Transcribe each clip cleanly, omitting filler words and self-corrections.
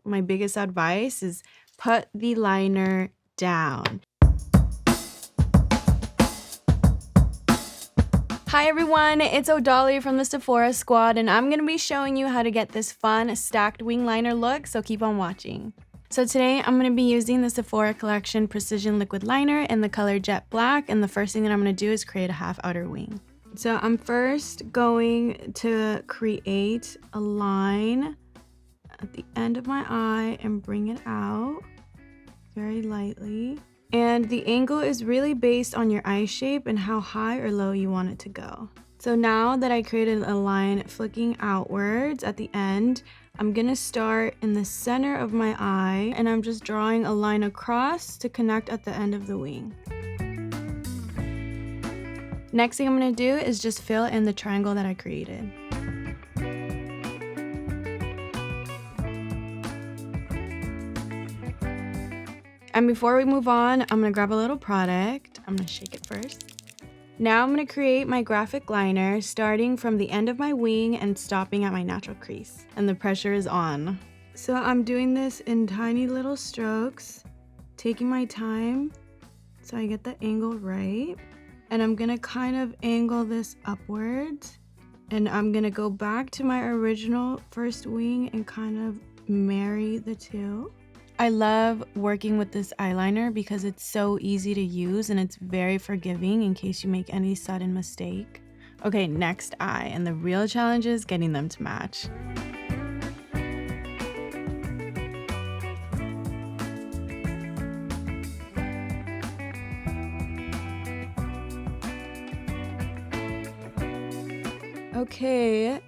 my biggest advice is put the liner down. Hi everyone, it's Odaly from the Sephora squad, and I'm going to be showing you how to get this fun stacked wing liner look, so keep on watching. So today I'm going to be using the Sephora Collection Precision Liquid Liner in the color Jet Black, and the first thing that I'm going to do is create a half outer wing. So I'm first going to create a line at the end of my eye and bring it out very lightly. And the angle is really based on your eye shape and how high or low you want it to go. So now that I created a line flicking outwards at the end, I'm gonna start in the center of my eye and I'm just drawing a line across to connect at the end of the wing. Next thing I'm gonna do is just fill in the triangle that I created. And before we move on, I'm gonna grab a little product. I'm gonna shake it first. Now I'm gonna create my graphic liner starting from the end of my wing and stopping at my natural crease. And the pressure is on. So I'm doing this in tiny little strokes, taking my time so I get the angle right. And I'm gonna kind of angle this upwards. And I'm gonna go back to my original first wing and kind of marry the two. I love working with this eyeliner because it's so easy to use and it's very forgiving in case you make any sudden mistake. Okay, next eye, and the real challenge is getting them to match. Okay,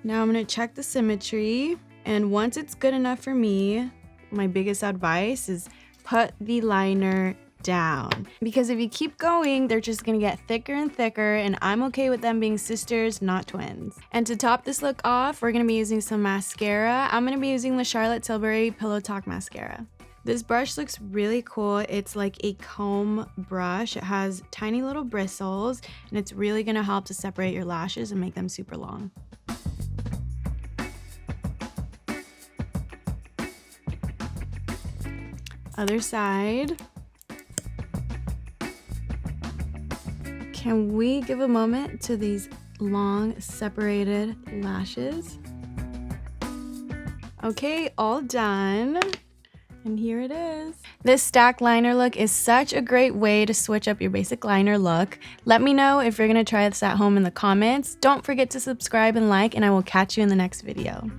now I'm gonna check the symmetry, and once it's good enough for me, my biggest advice is put the liner down, because if you keep going, they're just gonna get thicker and thicker, and I'm okay with them being sisters, not twins. And to top this look off, we're gonna be using some mascara. I'm gonna be using the Charlotte Tilbury Pillow Talk mascara. This brush looks really cool. It's like a comb brush. It has tiny little bristles, and it's really gonna help to separate your lashes and make them super long. Other side. Can we give a moment to these long separated lashes? Okay, all done. And here it is. This stacked liner look is such a great way to switch up your basic liner look. Let me know if you're gonna try this at home in the comments. Don't forget to subscribe and like, and I will catch you in the next video.